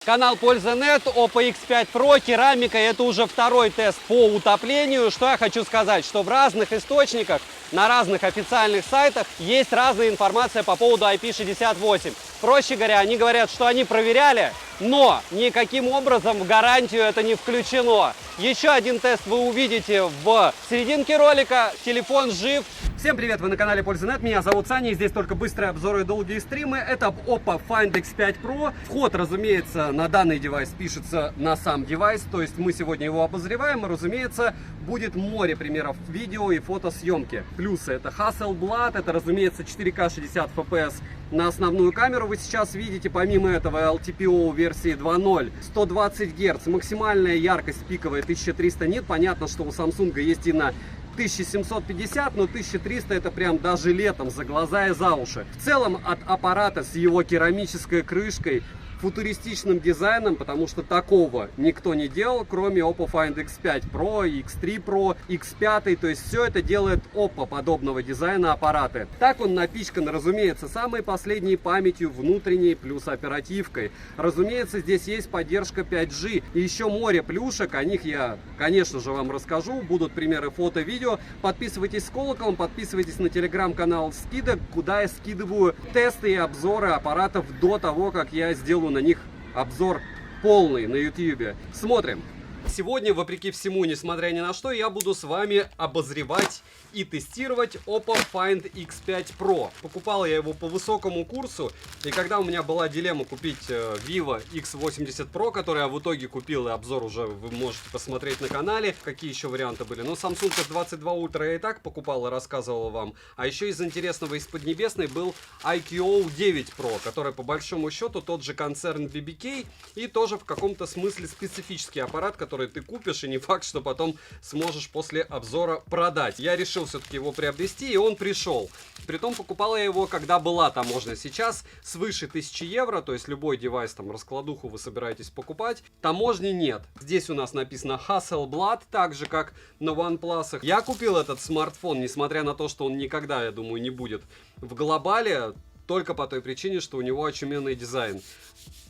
Канал Польза.нет, Oppo X5 Pro, керамика. Это уже второй тест по утоплению. Что я хочу сказать, что в разных источниках, на разных официальных сайтах есть разная информация по поводу IP68. Проще говоря, они говорят, что они проверяли, но никаким образом в гарантию это не включено. Еще один тест вы увидите в серединке ролика. Телефон жив. Всем привет, вы на канале Польза.нет, меня зовут Саня, и здесь только быстрые обзоры и долгие стримы. Это Oppo Find X5 Pro. Вход, разумеется, на данный девайс пишется на сам девайс, то есть мы сегодня его обозреваем, и, разумеется, будет море примеров видео и фотосъемки. Плюсы — это Hasselblad, это, разумеется, 4К 60 FPS на основную камеру вы сейчас видите. Помимо этого LTPO версии 2.0, 120 Гц, максимальная яркость пиковая 1300 нит. Понятно, что у Samsung есть и на 1750, но 1300 это прям даже летом за глаза и за уши. В целом от аппарата с его керамической крышкой, футуристичным дизайном, потому что такого никто не делал, кроме Oppo Find X5 Pro, X3 Pro, X5, то есть все это делает Oppo подобного дизайна аппараты. Так он напичкан, разумеется, самой последней памятью внутренней плюс оперативкой. Разумеется, здесь есть поддержка 5G и еще море плюшек, о них я, конечно же, вам расскажу, будут примеры фото, видео. Подписывайтесь с колоколом, подписывайтесь на телеграм-канал Скидок, куда я скидываю тесты и обзоры аппаратов до того, как я сделаю на них обзор полный на YouTube. Смотрим. Сегодня, вопреки всему, несмотря ни на что, я буду с вами обозревать и тестировать Oppo Find X5 Pro. Покупал я его по высокому курсу, и когда у меня была дилемма купить Vivo X80 Pro, который я в итоге купил, и обзор уже вы можете посмотреть на канале, какие еще варианты были. Но Samsung S22 Ultra я и так покупал и рассказывал вам. А еще из интересного, из Поднебесной был iQOO 9 Pro, который по большому счету тот же концерн BBK и тоже в каком-то смысле специфический аппарат, который ты купишь, и не факт, что потом сможешь после обзора продать. Я решил все-таки его приобрести, и он пришел. Притом покупал я его, когда была таможня. Сейчас свыше 1000 евро, то есть любой девайс, там, раскладуху вы собираетесь покупать, таможни нет. Здесь у нас написано Hasselblad, так же, как на OnePlus. Я купил этот смартфон, несмотря на то, что он никогда, я думаю, не будет в глобале, только по той причине, что у него очуменный дизайн.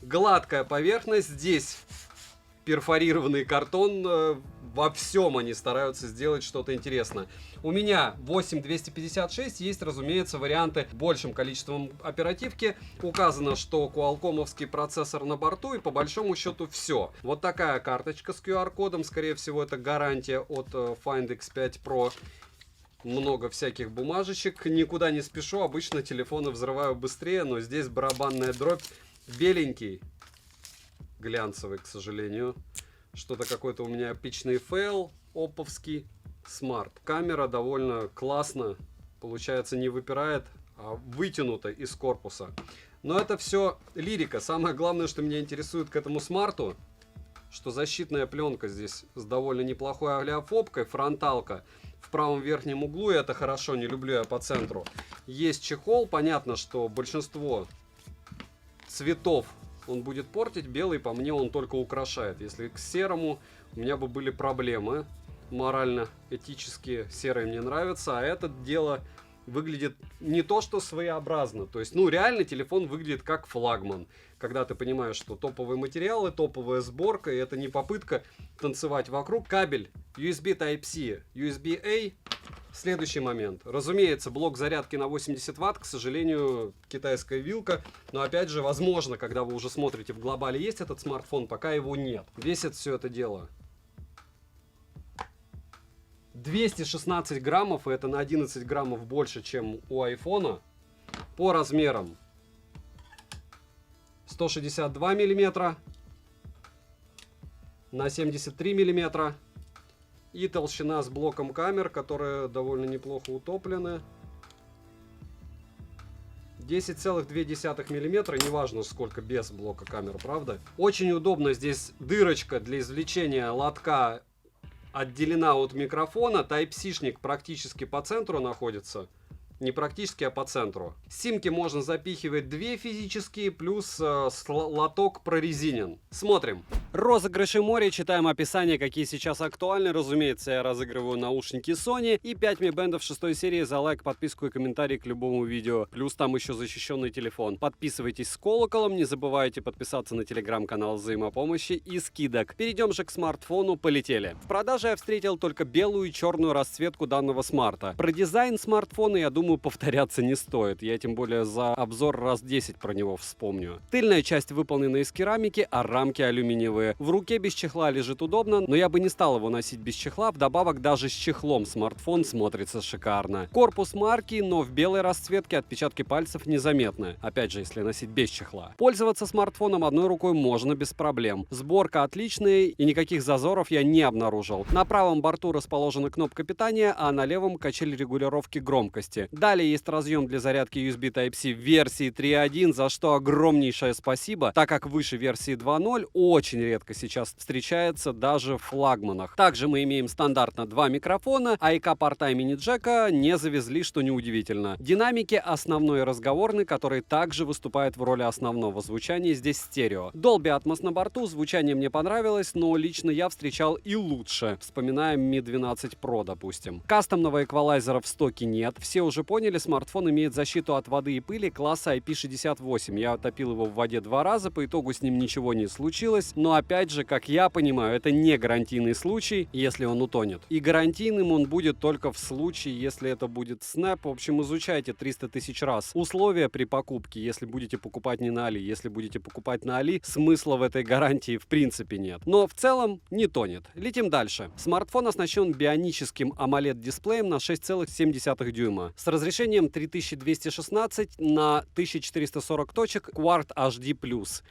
Гладкая поверхность, здесь перфорированный картон, во всем они стараются сделать что-то интересное. У меня 8256, есть, разумеется, варианты с большим количеством оперативки. Указано, что Qualcomm-овский процессор на борту, и по большому счету все. Вот такая карточка с QR-кодом, скорее всего, это гарантия от Find X5 Pro. Много всяких бумажечек, никуда не спешу, обычно телефоны взрываю быстрее, но здесь барабанная дробь, беленький. Глянцевый, к сожалению. Что-то какой-то у меня эпичный фейл, опповский. Смарт. Камера довольно классно, получается, не выпирает, а вытянута из корпуса. Но это все лирика. Самое главное, что меня интересует к этому смарту, что защитная пленка здесь с довольно неплохой олеофобкой, фронталка в правом верхнем углу, и это хорошо, не люблю я по центру. Есть чехол, понятно, что большинство цветов он будет портить, белый по мне он только украшает. Если к серому у меня бы были проблемы морально-этические, серый мне нравится, а это дело выглядит не то что своеобразно, то есть, ну, реально телефон выглядит как флагман, когда ты понимаешь, что топовые материалы, топовая сборка, и это не попытка танцевать вокруг. Кабель USB Type-C, USB-A. Следующий момент. Разумеется, блок зарядки на 80 Вт, к сожалению, китайская вилка. Но опять же, возможно, когда вы уже смотрите в глобале, есть этот смартфон, пока его нет. Весит все это дело 216 граммов, и это на 11 граммов больше, чем у айфона. По размерам 162 миллиметра на 73 миллиметра. И толщина с блоком камер, которые довольно неплохо утоплены. 10,2 миллиметра, неважно сколько без блока камер, правда? Очень удобно, здесь дырочка для извлечения лотка отделена от микрофона. Type-C-шник практически по центру находится. Не практически, а по центру. Симки можно запихивать 2 физические, плюс лоток прорезинен. Смотрим. Розыгрыши море, читаем описание, какие сейчас актуальны. Разумеется, я разыгрываю наушники Sony и 5 Mi Band 6 серии за лайк, подписку и комментарий к любому видео. Плюс там еще защищенный телефон. Подписывайтесь с колоколом, не забывайте подписаться на телеграм-канал взаимопомощи и скидок. Перейдем же к смартфону, полетели. В продаже я встретил только белую и черную расцветку данного смарта. Про дизайн смартфона, я думаю, повторяться не стоит. Я тем более за обзор раз 10 про него вспомню. Тыльная часть выполнена из керамики, а рамки алюминиевые. В руке без чехла лежит удобно, но я бы не стал его носить без чехла. Вдобавок даже с чехлом смартфон смотрится шикарно. Корпус марки, но в белой расцветке, отпечатки пальцев незаметны. Опять же, если носить без чехла. Пользоваться смартфоном одной рукой можно без проблем. Сборка отличная и никаких зазоров я не обнаружил. На правом борту расположена кнопка питания, а на левом качель регулировки громкости. Далее есть разъем для зарядки USB Type-C в версии 3.1, за что огромнейшее спасибо, так как выше версии 2.0 очень редко сейчас встречается даже в флагманах. Также мы имеем стандартно 2 микрофона, а ИК-порта и мини-джека не завезли, что неудивительно. Динамики основной и разговорный, который также выступает в роли основного. Звучание здесь стерео. Dolby Atmos на борту, звучание мне понравилось, но лично я встречал и лучше. Вспоминаем Mi 12 Pro, допустим. Кастомного эквалайзера в стоке нет. Все уже поняли, смартфон имеет защиту от воды и пыли класса IP68. Я топил его в воде 2 раза, по итогу с ним ничего не случилось, но опять же, как я понимаю, это не гарантийный случай, если он утонет. И гарантийным он будет только в случае, если это будет Snap. В общем, изучайте 300 тысяч раз условия при покупке, если будете покупать не на Али. Если будете покупать на Али, смысла в этой гарантии в принципе нет. Но в целом не тонет. Летим дальше. Смартфон оснащен бионическим AMOLED-дисплеем на 6,7 дюйма с разрешением 3216 на 1440 точек Quad HD+.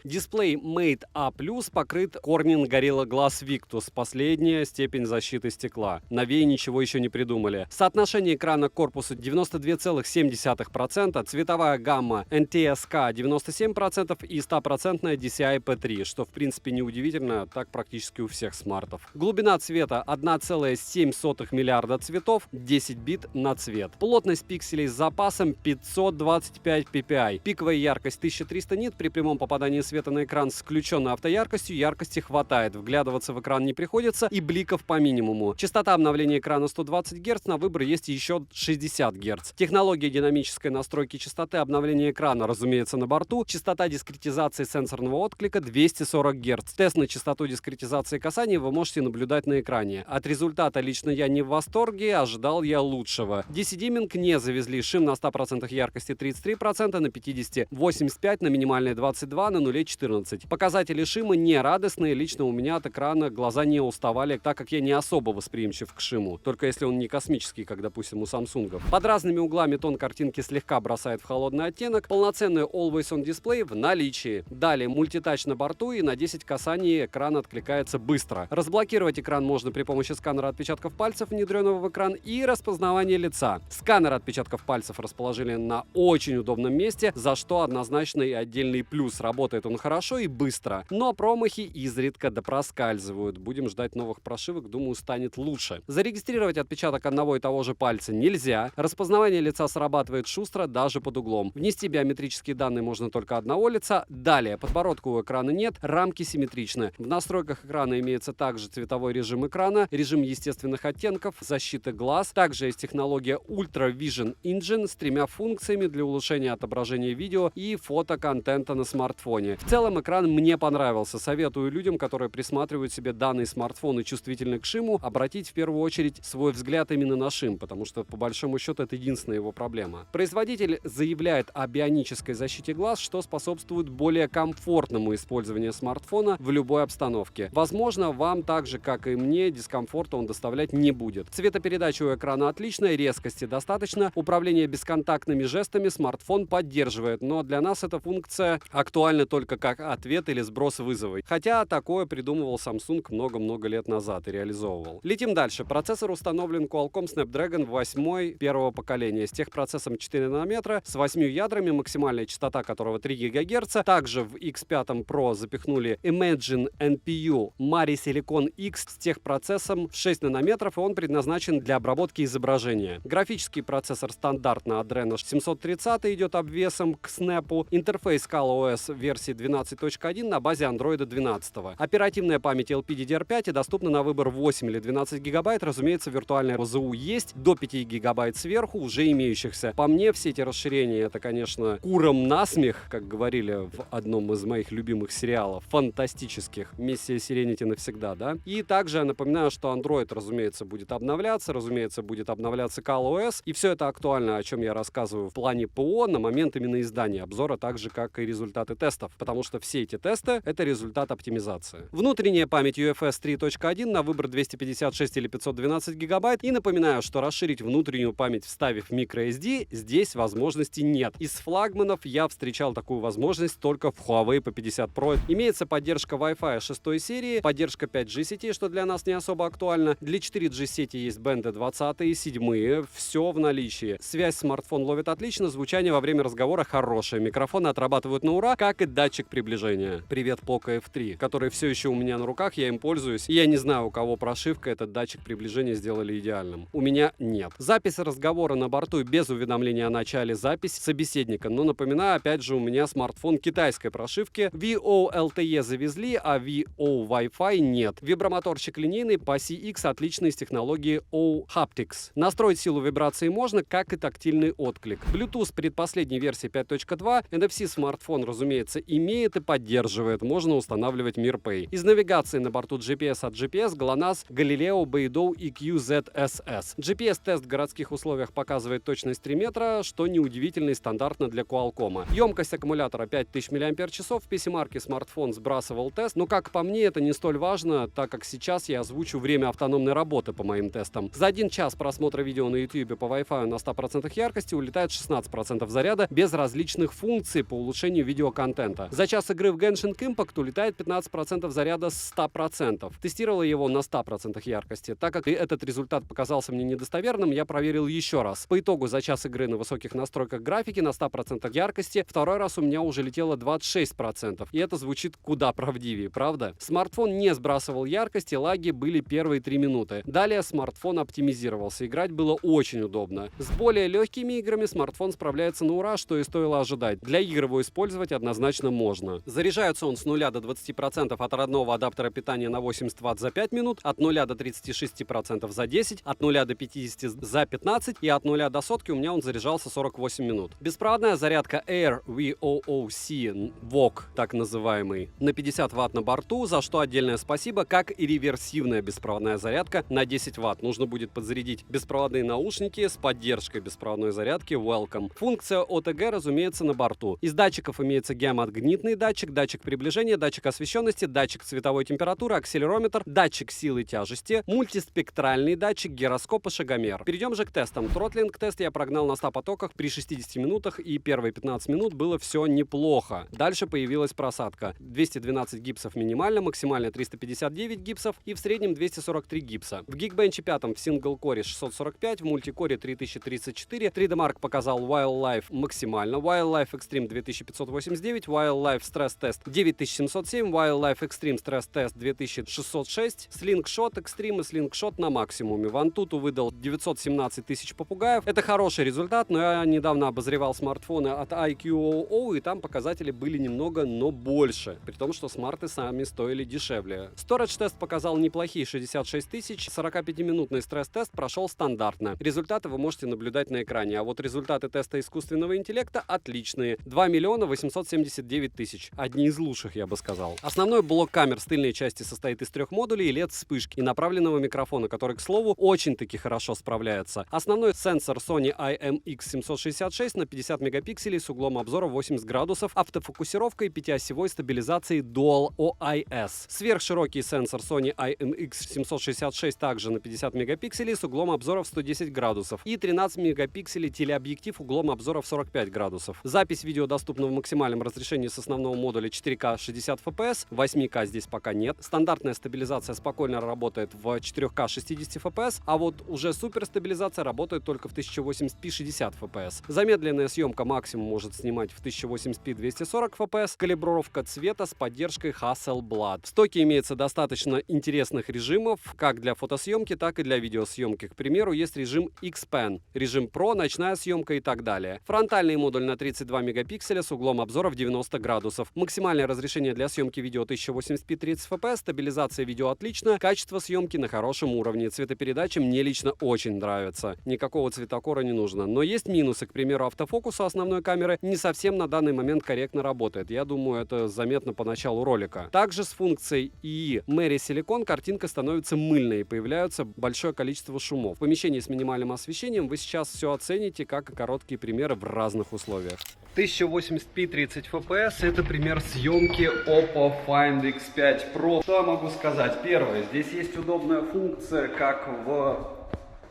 Дисплей Mate A+, покрыт Corning Gorilla Glass Victus, последняя степень защиты стекла. Новее ничего еще не придумали. Соотношение экрана к корпусу 92,7%, цветовая гамма NTSK 97% и 100% DCI-P3, что в принципе неудивительно, так практически у всех смартов. Глубина цвета 1,7 миллиарда цветов, 10 бит на цвет. Плотность пикселей с запасом 525 ppi. Пиковая яркость 1300 нит, при прямом попадании света на экран с включенной автояркостью яркости хватает, вглядываться в экран не приходится и бликов по минимуму. Частота обновления экрана 120 Гц, на выбор есть еще 60 Гц. Технология динамической настройки частоты обновления экрана, разумеется, на борту. Частота дискретизации сенсорного отклика 240 Гц. Тест на частоту дискретизации касания вы можете наблюдать на экране. От результата лично я не в восторге, ожидал я лучшего. DC-диминг не завезли, шим на 100% яркости 33%, на 50 85, на минимальной 22, на нуле 14. Показатели шима не радостные, лично у меня от экрана глаза не уставали, так как я не особо восприимчив к шиму, только если он не космический, как, допустим, у Samsung. Под разными углами тон картинки слегка бросает в холодный оттенок, полноценный Always On дисплей в наличии. Далее мультитач на борту, и на 10 касаний экран откликается быстро. Разблокировать экран можно при помощи сканера отпечатков пальцев, внедренного в экран, и распознавания лица. Сканер отпечатков пальцев расположили на очень удобном месте, за что однозначно и отдельный плюс. Работает он хорошо и быстро, но промахи изредка проскальзывают. Будем ждать новых прошивок, думаю, станет лучше. Зарегистрировать отпечаток одного и того же пальца нельзя. Распознавание лица срабатывает шустро даже под углом. Внести биометрические данные можно только одного лица. Далее, подбородка у экрана нет, рамки симметричны. В настройках экрана имеется также цветовой режим экрана, режим естественных оттенков, защита глаз. Также есть технология Ultra Vision Engine с 3 функциями для улучшения отображения видео и фотоконтента на смартфоне. В целом экран мне понравился. Советую людям, которые присматривают себе данный смартфон и чувствительны к шиму, обратить в первую очередь свой взгляд именно на шим, потому что по большому счету это единственная его проблема. Производитель заявляет о бионической защите глаз, что способствует более комфортному использованию смартфона в любой обстановке. Возможно, вам так же, как и мне, дискомфорта он доставлять не будет. Цветопередача у экрана отличная, резкости достаточно, управление бесконтактными жестами смартфон поддерживает, но для нас эта функция актуальна только как ответ или сброс вызова. Хотя такое придумывал Samsung много-много лет назад и реализовывал. Летим дальше. Процессор установлен Qualcomm Snapdragon 8 первого поколения с техпроцессом 4 нанометра, с 8 ядрами, максимальная частота которого 3 ГГц. Также в X5 Pro запихнули Imagine NPU Mari Silicon X с техпроцессом 6 нанометров, и он предназначен для обработки изображения. Графический процессор стандартно Adreno 730 идет обвесом к Snap. Интерфейс ColorOS версии 12.1 на базе Android 12. 2012. Оперативная память LPDDR5 и доступна на выбор 8 или 12 гигабайт. Разумеется, виртуальная РЗУ есть, до 5 гигабайт сверху, уже имеющихся. По мне, все эти расширения, это, конечно, курам насмех, как говорили в одном из моих любимых сериалов, фантастических, «Миссия Serenity навсегда», да. И также я напоминаю, что Android, разумеется, будет обновляться, ColorOS, и все это актуально, о чем я рассказываю в плане ПО на момент именно издания обзора, так же, как и результаты тестов, потому что все эти тесты — это результат оптимизации. Внутренняя память UFS 3.1 на выбор 256 или 512 гигабайт, и напоминаю, что расширить внутреннюю память, вставив microSD, здесь возможности нет. Из флагманов я встречал такую возможность только в Huawei P50 Pro. Имеется поддержка Wi-Fi 6 серии, поддержка 5G сетей, что для нас не особо актуально. Для 4G сети есть бенды 20 и 7, все в наличии. Связь смартфон ловит отлично, звучание во время разговора хорошее, микрофоны отрабатывают на ура, как и датчик приближения. Привет Poco F3, который все еще у меня на руках, я им пользуюсь, и я не знаю, у кого прошивка, этот датчик приближения сделали идеальным. У меня нет. Запись разговора на борту без уведомления о начале записи собеседника, но напоминаю, опять же, у меня смартфон китайской прошивки, VO LTE завезли, а VO Wi-Fi нет. Вибромоторчик линейный по CX, отличный, из технологии O-Haptics. Настроить силу вибрации можно, как и тактильный отклик. Bluetooth предпоследней версии 5.2, NFC смартфон, разумеется, имеет и поддерживает, можно устанавливать MirPay. Из навигации на борту GPS от GPS, GLONASS, Galileo, Beidou и QZSS. GPS-тест в городских условиях показывает точность 3 метра, что неудивительно и стандартно для Qualcomm. Емкость аккумулятора 5000 мАч, в PC-марке смартфон сбрасывал тест, но, как по мне, это не столь важно, так как сейчас я озвучу время автономной работы по моим тестам. За 1 час просмотра видео на YouTube по Wi-Fi на 100% яркости улетает 16% заряда без различных функций по улучшению видеоконтента. За час игры в Genshin Impact улетает 15% заряда с 100%. Тестировала его на 100% яркости. Так как этот результат показался мне недостоверным, я проверил еще раз. По итогу за час игры на высоких настройках графики на 100% яркости второй раз у меня уже летело 26%. И это звучит куда правдивее, правда? Смартфон не сбрасывал яркость, и лаги были первые 3 минуты. Далее смартфон оптимизировался. Играть было очень удобно. С более легкими играми смартфон справляется на ура, что и стоило ожидать. Для игр его использовать однозначно можно. Заряжается он с 0 до 20% от родного адаптера питания на 80 Вт за 5 минут, от 0 до 36% за 10, от 0 до 50 за 15 и от 0 до сотки у меня он заряжался 48 минут. Беспроводная зарядка Air VOOC VOOC, так называемый, на 50 Вт на борту, за что отдельное спасибо, как и реверсивная беспроводная зарядка на 10 Вт. Нужно будет подзарядить беспроводные наушники с поддержкой беспроводной зарядки Welcome. Функция OTG, разумеется, на борту. Из датчиков имеется геомагнитный датчик, датчик приближения, датчик освещенности, датчик цветовой температуры, акселерометр, датчик силы тяжести, мультиспектральный датчик, гироскоп и шагомер. Перейдем же к тестам. Тротлинг-тест я прогнал на 100 потоках при 60 минутах, и первые 15 минут было все неплохо. Дальше появилась просадка. 212 гипсов минимально, максимально 359 гипсов и в среднем 243 гипса. В Geekbench 5 в сингл-коре 645, в мультикоре 3034, 3D Mark показал Wildlife максимально, Wildlife Extreme 2589, Wildlife Stress Test 9707, Wildlife Extreme Stress Test 2606, Slingshot Extreme и Slingshot на максимуме. Вантуту выдал 917 тысяч попугаев. Это хороший результат, но я недавно обозревал смартфоны от IQOO, и там показатели были немного, но больше, при том, что смарты сами стоили дешевле. Storage тест показал неплохие 66 тысяч, 45-минутный стресс-тест прошел стандартно. Результаты вы можете наблюдать на экране, а вот результаты теста искусственного интеллекта отличные. 2 миллиона 879 тысяч. Одни из лучших, я бы сказал. Основной блок камер с тыльной части состоит из 3 модулей и LED-вспышки и направленного микрофона, который, к слову, очень-таки хорошо справляется. Основной сенсор Sony IMX766 на 50 мегапикселей с углом обзора 80 градусов, автофокусировкой и 5-осевой стабилизацией Dual OIS. Сверхширокий сенсор Sony IMX766 также на 50 мегапикселей с углом обзора в 110 градусов и 13 мегапикселей телеобъектив углом обзора в 45 градусов. Запись видео доступна в максимальном разрешении с основного модуля 4К 60 FPS, 8К здесь пока нет. Стандартная стабилизация спокойно работает в 4К 60 FPS, а вот уже суперстабилизация работает только в 1080p 60 FPS. Замедленная съемка максимум может снимать в 1080p 240 FPS, калибровка цвета с поддержкой Hasselblad. В стоке имеется достаточно интересных режимов, как для фотосъемки, так и для видеосъемки. К примеру, есть режим X-Pen, режим Pro, ночная съемка и так далее. Фронтальный модуль на 32 мегапикселя с углом обзора в 90 градусов. Максимальное разрешение для съемки съемки видео 1080p 30 fps, стабилизация видео отличная, качество съемки на хорошем уровне, цветопередача мне лично очень нравится. Никакого цветокора не нужно. Но есть минусы, к примеру, автофокус основной камеры не совсем на данный момент корректно работает. Я думаю, это заметно по началу ролика. Также с функцией ИИ Mary Silicon картинка становится мыльной и появляется большое количество шумов. В помещении с минимальным освещением вы сейчас все оцените, как и короткие примеры в разных условиях. 1080p 30 fps это пример съемки Oppo Find X5 Pro. Что я могу сказать? Первое, здесь есть удобная функция, как в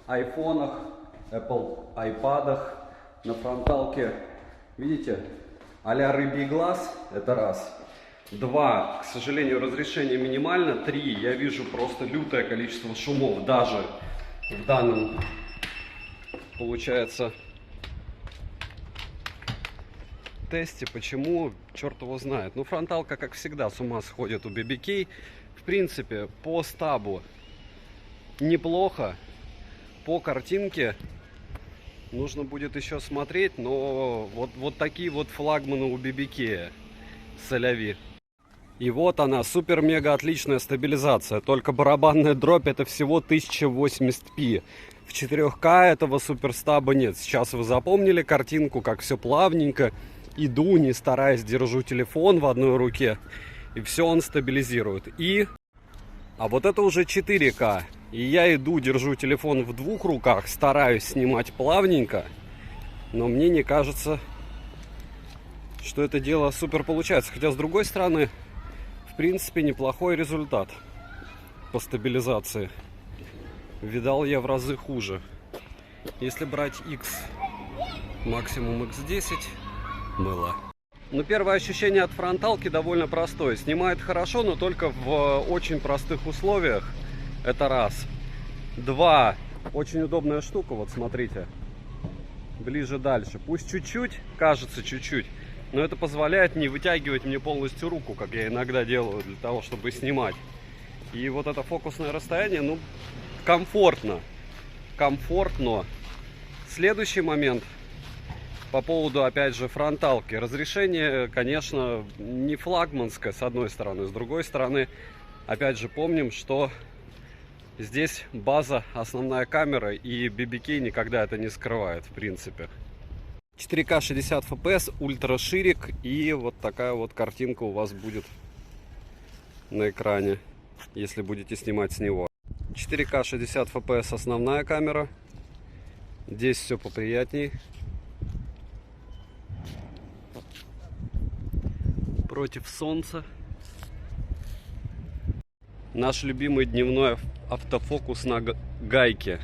айфонах, Apple iPad'ах, на фронталке. Видите? А-ля рыбий глаз, это раз. 2, к сожалению, разрешение минимально. 3, я вижу просто лютое количество шумов, даже в данном, получается, тесте. Почему? Черт его знает. Ну, фронталка, как всегда, с ума сходит у BBK. В принципе, по стабу неплохо. По картинке нужно будет еще смотреть, но вот такие вот флагманы у BBK соляви. И вот она, супер-мега отличная стабилизация. Только барабанная дробь это всего 1080p. В 4К этого суперстаба нет. Сейчас вы запомнили картинку, как все плавненько. Иду, не стараясь, держу телефон в одной руке. И все он стабилизирует. А вот это уже 4К. И я иду, держу телефон в двух руках, стараюсь снимать плавненько. Но мне не кажется, что это дело супер получается. Хотя, с другой стороны, в принципе, неплохой результат по стабилизации. Видал я в разы хуже. Если брать X, максимум X10, мыло. Но первое ощущение от фронталки довольно простое. Снимает хорошо, но только в очень простых условиях. Это раз. 2. Очень удобная штука, вот смотрите. Ближе дальше. Пусть чуть-чуть, кажется чуть-чуть, но это позволяет не вытягивать мне полностью руку, как я иногда делаю, для того, чтобы снимать. И вот это фокусное расстояние, ну, комфортно. Комфортно. Следующий момент. По поводу, опять же, фронталки. Разрешение, конечно, не флагманское, с одной стороны. С другой стороны, опять же, помним, что здесь база, основная камера, и BBK никогда это не скрывает, в принципе. 4К 60 FPS, ультраширик, и вот такая вот картинка у вас будет на экране, если будете снимать с него. 4К 60 FPS основная камера. Здесь все поприятней. Против солнца. Наш любимый дневной автофокус на гайке.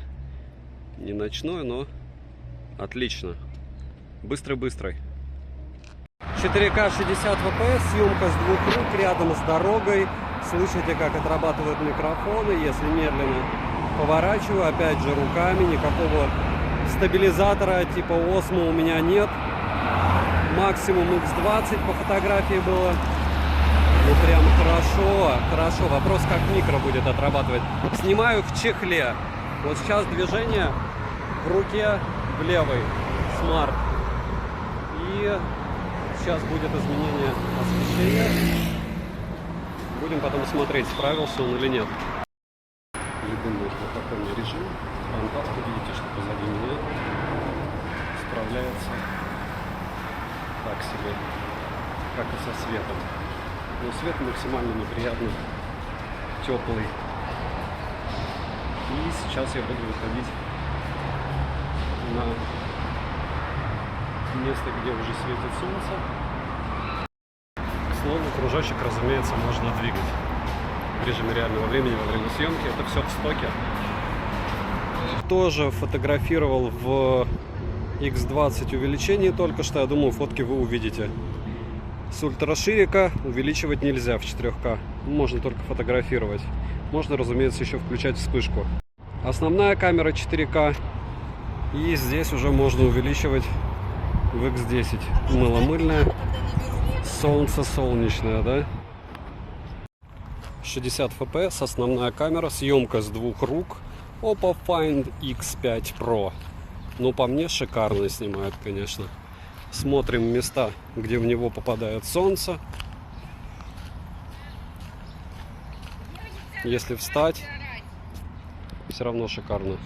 Не ночной, но отлично. Быстрый-быстрый. 4К 60 fps, съемка с двух рук рядом с дорогой. Слышите, как отрабатывают микрофоны. Если медленно поворачиваю, опять же руками, никакого стабилизатора типа Osmo у меня нет. Максимум X20 по фотографии было. Ну прям хорошо. Вопрос, как микро будет отрабатывать. Снимаю в чехле. Вот сейчас движение в руке в левой. Смарт. И сейчас будет изменение освещения. Будем потом смотреть, справился он или нет. Любимый спокойный режим. Фронталка, видите, что позади меня справляется так себе, как и со светом. Но свет максимально неприятный, теплый. И сейчас я буду выходить на место, где уже светит солнце. К слову, кружочек, разумеется, можно двигать в режиме реального времени во время съемки. Это все в стоке. Тоже фотографировал в X20 увеличении только что. Я думаю, фотки вы увидите. С ультраширика увеличивать нельзя в 4К. Можно только фотографировать. Можно, разумеется, еще включать вспышку. Основная камера 4К. И здесь уже можно увеличивать в X10. Мыло-мыльное. Солнце солнечное, да? 60 FPS, основная камера. Съемка с двух рук. Oppo Find X5 Pro. Ну, по мне, шикарно снимает, конечно. Смотрим места, где в него попадает солнце. Если встать, все равно шикарно.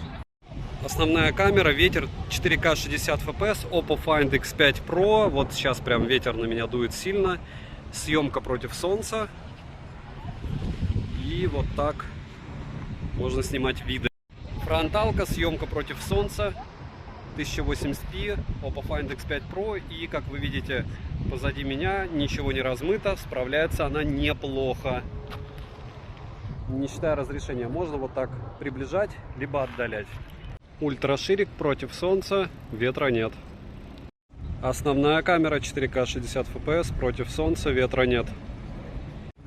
Основная камера, ветер 4К 60 FPS, Oppo Find X5 Pro. Вот сейчас прям ветер на меня дует сильно. Съемка против солнца. И вот так можно снимать виды. Фронталка, съемка против солнца. 1080p, Oppo Find X5 Pro. И, как вы видите, позади меня ничего не размыто. Справляется она неплохо. Не считая разрешения, можно вот так приближать, либо отдалять. Ультраширик против солнца, ветра нет. Основная камера 4К 60 FPS, против солнца, ветра нет.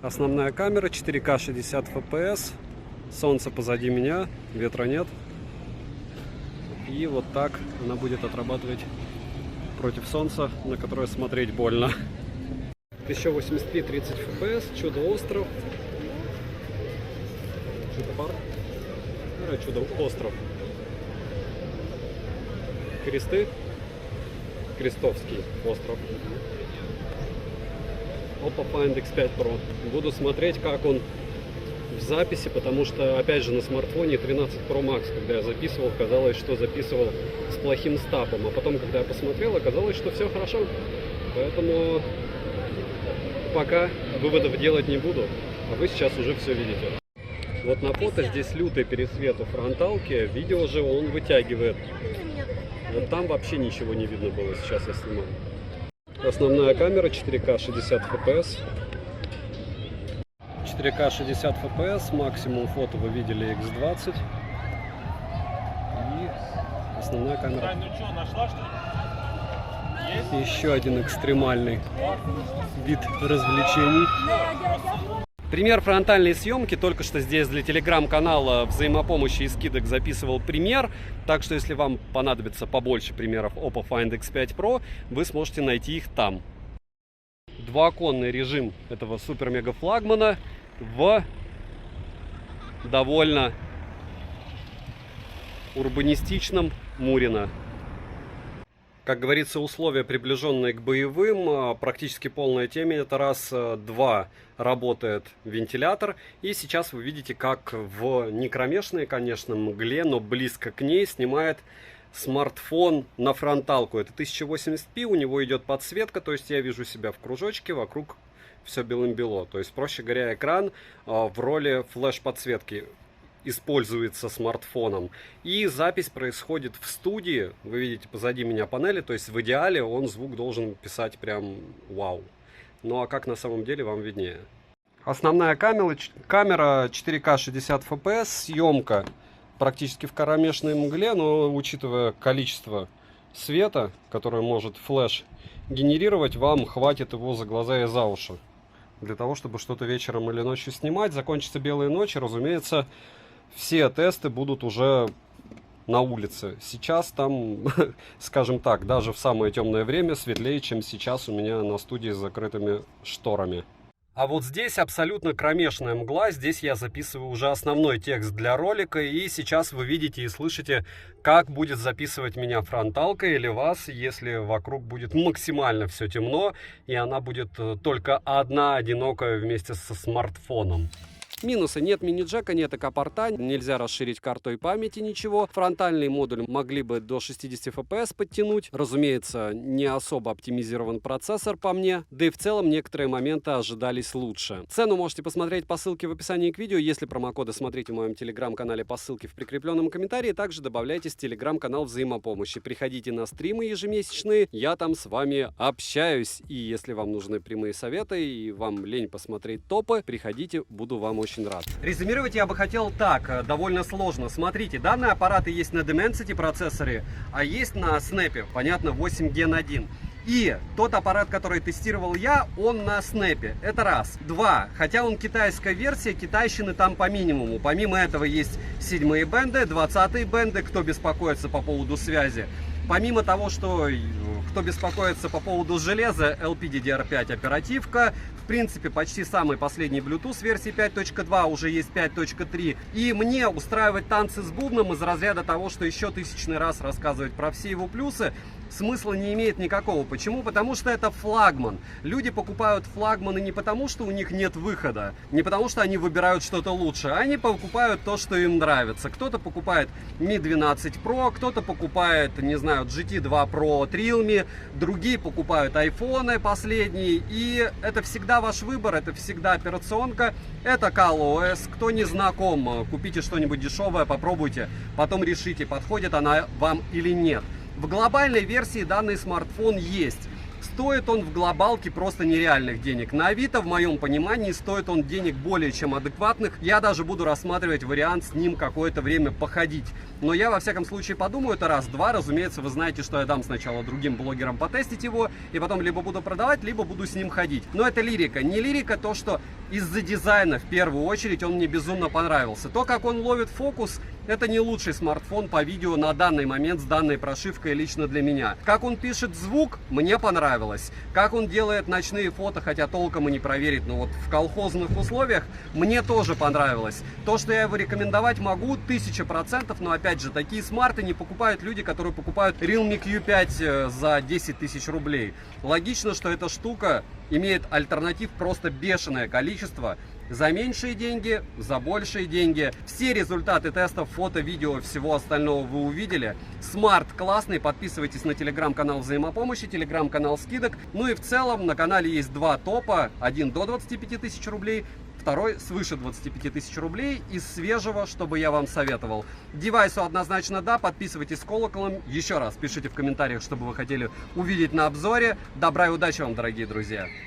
Основная камера 4К 60 FPS, солнце позади меня, ветра нет. И вот так она будет отрабатывать против солнца, на которое смотреть больно. 1080p 30 FPS, Чудо-остров. Чудо-парк. Чудо-остров. Кресты. Крестовский остров. Oppo Find X5 Pro. Буду смотреть, как он в записи, потому что, опять же, на смартфоне 13 Pro Max, когда я записывал, казалось, что записывал с плохим стапом. А потом, когда я посмотрел, оказалось, что все хорошо. Поэтому пока выводов делать не буду. А вы сейчас уже все видите. Вот на фото здесь лютый пересвет у фронталки, видео же он вытягивает. Вот там вообще ничего не видно было, сейчас я снимаю. Основная камера 4К 60 FPS. 4К 60 FPS, максимум фото вы видели X20. И основная камера. Еще один экстремальный вид развлечений. Пример фронтальной съемки. Только что здесь для телеграм-канала взаимопомощи и скидок записывал пример. Так что, если вам понадобится побольше примеров Oppo Find X5 Pro, вы сможете найти их там. Двуоконный режим этого супер-мега-флагмана в довольно урбанистичном Мурино. Как говорится, условия, приближенные к боевым, практически полная темень. Это раз, два, работает вентилятор. И сейчас вы видите, как в некромешной, конечно, мгле, но близко к ней снимает смартфон на фронталку. Это 1080p, у него идет подсветка, то есть я вижу себя в кружочке, вокруг все белым-бело. То есть, проще говоря, экран в роли флеш-подсветки используется смартфоном. И запись происходит в студии. Вы видите позади меня панели, то есть в идеале он звук должен писать прям вау. Ну а как на самом деле, вам виднее. Основная камера 4К 60 FPS, съемка практически в кромешной мгле, но учитывая количество света, которое может флеш генерировать, вам хватит его за глаза и за уши. Для того, чтобы что-то вечером или ночью снимать. Закончится белые ночи, разумеется, все тесты будут уже на улице. Сейчас там, скажем так, даже в самое темное время светлее, чем сейчас у меня на студии с закрытыми шторами. А вот здесь абсолютно кромешная мгла. Здесь я записываю уже основной текст для ролика. И сейчас вы видите и слышите, как будет записывать меня фронталка или вас, если вокруг будет максимально все темно. И она будет только одна, одинокая вместе со смартфоном. Минусы: нет мини-джека, нет АК-порта, нельзя расширить картой памяти ничего. Фронтальный модуль могли бы до 60 FPS подтянуть. Разумеется, не особо оптимизирован процессор по мне. Да и в целом некоторые моменты ожидались лучше. Цену можете посмотреть по ссылке в описании к видео. Если промокоды смотрите в моем телеграм-канале по ссылке в прикрепленном комментарии. Также добавляйтесь в телеграм-канал взаимопомощи. Приходите на стримы ежемесячные, я там с вами общаюсь. И если вам нужны прямые советы и вам лень посмотреть топы, приходите, буду вам очень рад. Резюмировать я бы хотел так, довольно сложно. Смотрите, данные аппараты есть на Dimensity процессоре, а есть на Snap, понятно, 8 Gen 1. И тот аппарат, который тестировал я, он на Snap. Это раз. Два. Хотя он китайская версия, китайщины там по минимуму. Помимо этого есть 7-е бенды, 20-е бенды, кто беспокоится по поводу связи. Помимо того, что Кто беспокоится по поводу железа, LPDDR5 оперативка. В принципе, почти самый последний Bluetooth версии 5.2, уже есть 5.3. И мне устраивать танцы с бубном из разряда того, что еще 1000-й раз рассказывать про все его плюсы, смысла не имеет никакого. Почему? Потому что это флагман. Люди покупают флагманы не потому, что у них нет выхода, не потому, что они выбирают что-то лучше. Они покупают то, что им нравится. Кто-то покупает Mi 12 Pro, кто-то покупает, не знаю, GT2 Pro от Realme, другие покупают айфоны последние. И это всегда ваш выбор, это всегда операционка, это ColorOS. Кто не знаком, купите что-нибудь дешевое, попробуйте, потом решите, подходит она вам или нет. В глобальной версии данный смартфон есть. Стоит он в глобалке просто нереальных денег. На Авито, в моем понимании, стоит он денег более чем адекватных. Я даже буду рассматривать вариант с ним какое-то время походить. Но я, во всяком случае, подумаю это раз-два. Разумеется, вы знаете, что я дам сначала другим блогерам потестить его, и потом либо буду продавать, либо буду с ним ходить. Но это лирика. Не лирика то, что из-за дизайна, в первую очередь, он мне безумно понравился. То, как он ловит фокус, это не лучший смартфон по видео на данный момент с данной прошивкой лично для меня. Как он пишет звук, мне понравилось. Как он делает ночные фото, хотя толком и не проверить, но вот в колхозных условиях, мне тоже понравилось. То, что я его рекомендовать могу, 1000%, но опять же, такие смарты не покупают люди, которые покупают Realme Q5 за 10 тысяч рублей. Логично, что эта штука имеет альтернатив просто бешеное количество. За меньшие деньги, за большие деньги. Все результаты тестов, фото, видео, всего остального вы увидели. Смарт классный. Подписывайтесь на телеграм-канал взаимопомощи, телеграм-канал скидок. Ну и в целом на канале есть два топа. Один до 25 тысяч рублей, второй свыше 25 тысяч рублей. Из свежего, чтобы я вам советовал. Девайсу однозначно да. Подписывайтесь с колоколом. Еще раз пишите в комментариях, что бы вы хотели увидеть на обзоре. Добра и удачи вам, дорогие друзья.